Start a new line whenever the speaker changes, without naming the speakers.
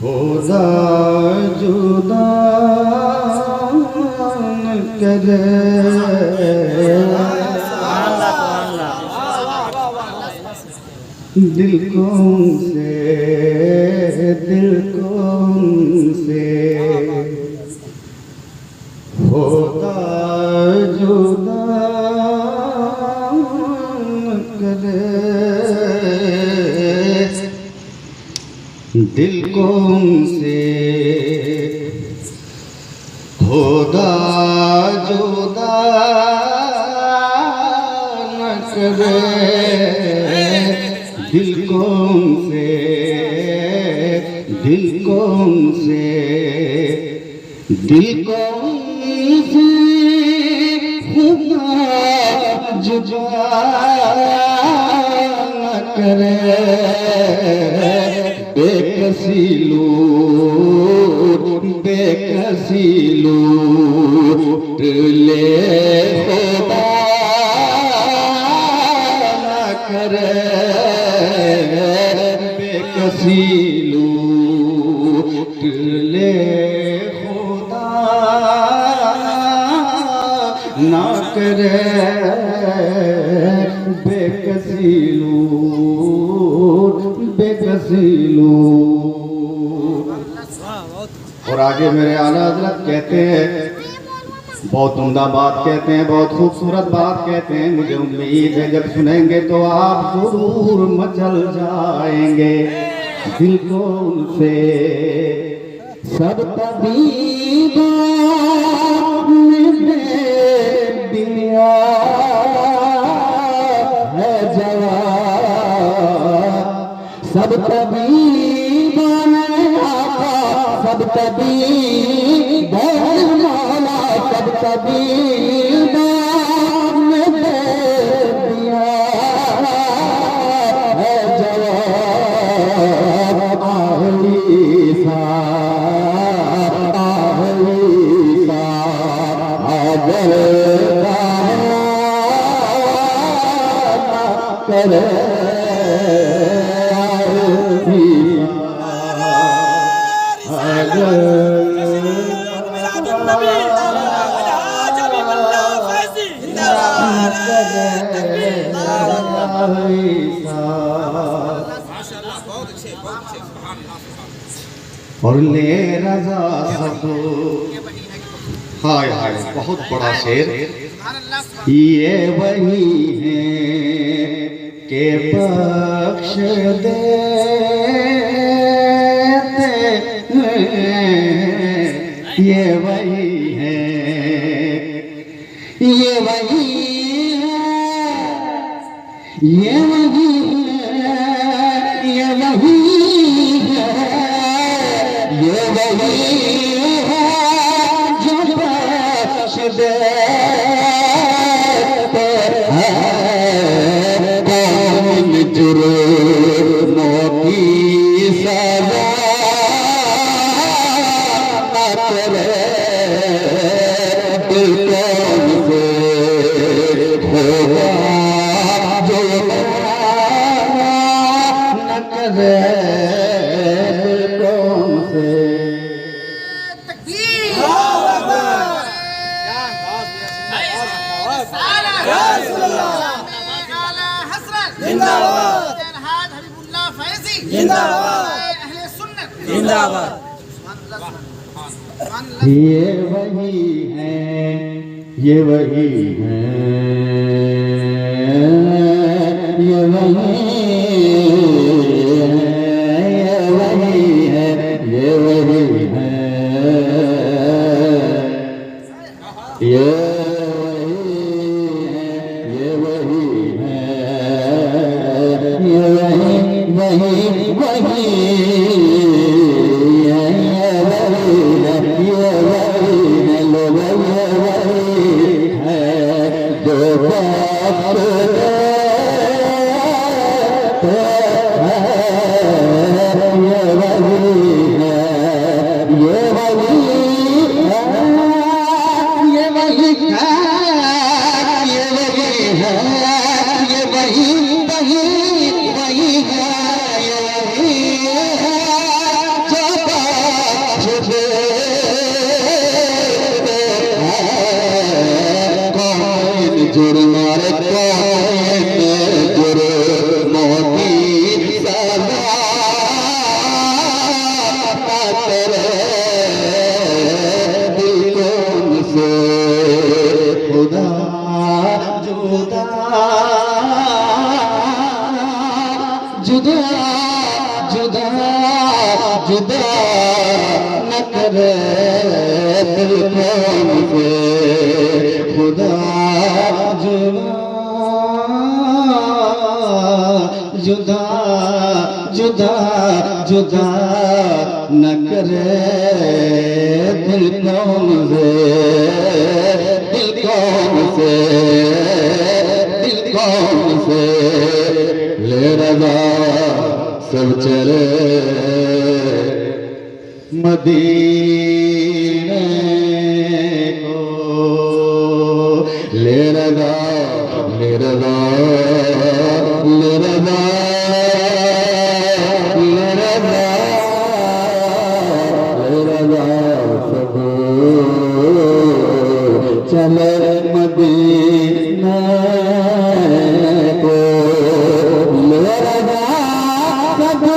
खुदा जुदा न करे दिल को उनसे खुदा जुदा न करे दिल को उनसे खुदा जुदा न करे दिल को उनसे खुदा जुदा न करे बेकसी लूट ले खुदा न करे बेकसी लूट ले खुदा न करे बेकसी लूट और आगे मेरे आला हज़रत कहते हैं, बहुत उम्दा बात कहते हैं, बहुत खूबसूरत बात कहते हैं। मुझे उम्मीद है जब सुनेंगे तो आप जरूर मचल जाएंगे। दिल को उनसे सब तबीबों ने दिया है जवाब, सब तबीबों ने सब तबीबों मौला सब तबीबों ने दिया है जवाब। आहलीसा अगर करे और ले रजा सब हाय हाय बहुत बड़ा शेर। ये वही है के बख्श देते हैं, ये वही है, ये वही है, ये वही है, ये वही है, ये वही है जो बख्श देते हैं। कौन जुर्मों की सजा न करे दिल कौन से होगा जो न करे कौन से। ये वही है, ये वही है, ये वही है, ये वही है, ये वही है जुदा जुदा जुदा न करे दिल को मुझे खुदा जुदा जुदा जुदा न करे दिल को मुझे दिल को मुझे दिल को मुझे ले रजा सब चले मदीने को ले रजा ले रजा ले रजा ले रजा ले रजा सब चले मदीने को ले रजा सब